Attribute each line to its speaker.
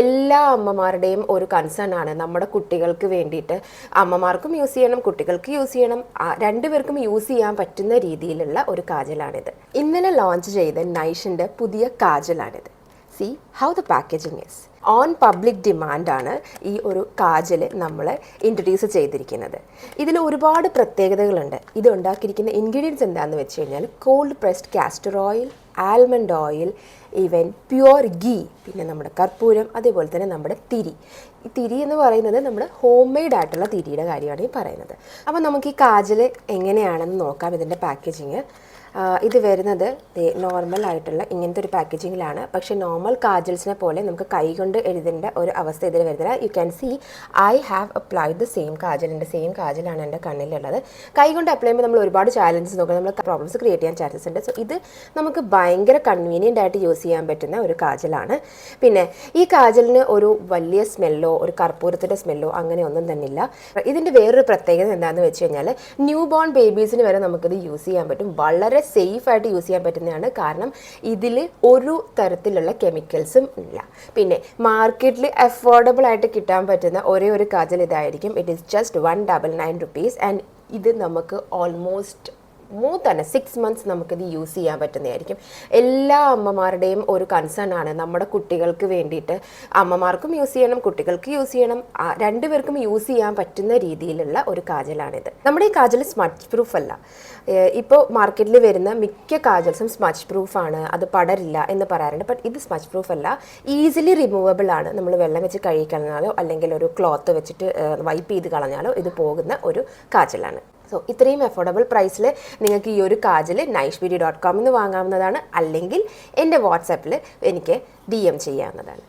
Speaker 1: എല്ലാ അമ്മമാരുടെയും ഒരു കൺസേൺ ആണ് നമ്മുടെ കുട്ടികൾക്ക് വേണ്ടിയിട്ട് അമ്മമാർക്കും യൂസ് ചെയ്യണം, കുട്ടികൾക്ക് യൂസ് ചെയ്യണം, രണ്ടുപേർക്കും യൂസ് ചെയ്യാൻ പറ്റുന്ന രീതിയിലുള്ള ഒരു കാജലാണിത്. ഇന്നലെ ലോഞ്ച് ചെയ്ത നൈഷിൻ്റെ പുതിയ കാജലാണിത്. See how the packaging is. On public ഡിമാൻഡാണ് ഈ ഒരു കാജൽ നമ്മൾ ഇൻട്രൊഡ്യൂസ് ചെയ്തിരിക്കുന്നത്. ഇതിൽ ഒരുപാട് പ്രത്യേകതകളുണ്ട്. ഇത് ഉണ്ടാക്കിയിരിക്കുന്ന ഇൻഗ്രീഡിയൻസ് എന്താണെന്ന് വെച്ച് കഴിഞ്ഞാൽ cold pressed castor oil, almond oil, even pure ghee, പിന്നെ നമ്മുടെ കർപ്പൂരം, അതേപോലെ തന്നെ നമ്മുടെ തിരി. ഈ തിരി എന്ന് പറയുന്നത് നമ്മുടെ ഹോം മെയ്ഡ് ആയിട്ടുള്ള തിരിയുടെ കാര്യമാണ് ഈ പറയുന്നത്. അപ്പോൾ നമുക്ക് ഈ കാജൽ എങ്ങനെയാണെന്ന് നോക്കാം. ഇതിൻ്റെ പാക്കേജിങ് ഇത് വരുന്നത് നോർമൽ ആയിട്ടുള്ള ഇങ്ങനത്തെ ഒരു പാക്കേജിങ്ങിലാണ്. പക്ഷേ നോർമൽ കാജൽസിനെ പോലെ നമുക്ക് കൈകൊണ്ട് എഴുതേണ്ട ഒരു അവസ്ഥ ഇതിൽ വരുന്നില്ല. You can see I have applied the same kajal. എൻ്റെ സെയിം കാജലാണ് എൻ്റെ കണ്ണിലുള്ളത്. കൈകൊണ്ട് അപ്ലൈ ചെയ്യുമ്പോൾ നമ്മൾ ഒരുപാട് ചാലഞ്ചസ് നോക്കുക, നമ്മൾ പ്രോബ്ലംസ് ക്രിയേറ്റ് ചെയ്യാൻ ചാൻസസ് ഉണ്ട്. സോ ഇത് നമുക്ക് ഭയങ്കര കൺവീനിയൻ്റ് ആയിട്ട് യൂസ് ചെയ്യാൻ പറ്റുന്ന ഒരു കാജലാണ്. പിന്നെ ഈ കാജലിന് ഒരു വലിയ സ്മെല്ലോ ഒരു കർപ്പൂരത്തിൻ്റെ സ്മെല്ലോ അങ്ങനെ ഒന്നും തന്നെ ഇല്ല. ഇതിൻ്റെ വേറൊരു പ്രത്യേകത എന്താണെന്ന് വെച്ച് കഴിഞ്ഞാൽ ന്യൂ ബോൺ ബേബീസിന് വരെ നമുക്കിത് യൂസ് ചെയ്യാൻ പറ്റും. വളരെ സേഫായിട്ട് യൂസ് ചെയ്യാൻ പറ്റുന്നതാണ്. കാരണം ഇതിൽ ഒരു തരത്തിലുള്ള കെമിക്കൽസും ഇല്ല. പിന്നെ മാർക്കറ്റിൽ അഫോർഡബിൾ ആയിട്ട് കിട്ടാൻ പറ്റുന്ന ഒരേ ഒരു കാജൽ ഇതായിരിക്കും. It is just 199 rupees. And ഇത് നമുക്ക് ഓൾമോസ്റ്റ് മോർ തന്നെ 6 months നമുക്കിത് യൂസ് ചെയ്യാൻ പറ്റുന്നതായിരിക്കും. എല്ലാ അമ്മമാരുടെയും ഒരു കൺസേൺ ആണ് നമ്മുടെ കുട്ടികൾക്ക് വേണ്ടിയിട്ട് അമ്മമാർക്കും യൂസ് ചെയ്യണം, കുട്ടികൾക്ക് യൂസ് ചെയ്യണം, രണ്ടുപേർക്കും യൂസ് ചെയ്യാൻ പറ്റുന്ന രീതിയിലുള്ള ഒരു കാജലാണിത്. നമ്മുടെ ഈ കാജൽ സ്മച്ച് പ്രൂഫ് അല്ല. ഇപ്പോൾ മാർക്കറ്റിൽ വരുന്ന മിക്ക കാജൽസും സ്മച്ച് പ്രൂഫാണ്, അത് പടരില്ല എന്ന് പറയാറുണ്ട്. ബട്ട് ഇത് സ്മച്ച് പ്രൂഫ് അല്ല, ഈസിലി റിമൂവബിൾ ആണ്. നമ്മൾ വെള്ളം വെച്ച് കഴുകി കളഞ്ഞാലോ അല്ലെങ്കിൽ ഒരു ക്ലോത്ത് വെച്ചിട്ട് വൈപ്പ് ചെയ്ത് കളഞ്ഞാലോ ഇത് പോകുന്ന ഒരു കാജലാണ്. സോ ഇത്രയും അഫോർഡബിൾ പ്രൈസിൽ നിങ്ങൾക്ക് ഈ ഒരു കാജൽ naishbeauty.com വാങ്ങാവുന്നതാണ്. അല്ലെങ്കിൽ എൻ്റെ വാട്സാപ്പിൽ എനിക്ക് DM ചെയ്യാവുന്നതാണ്.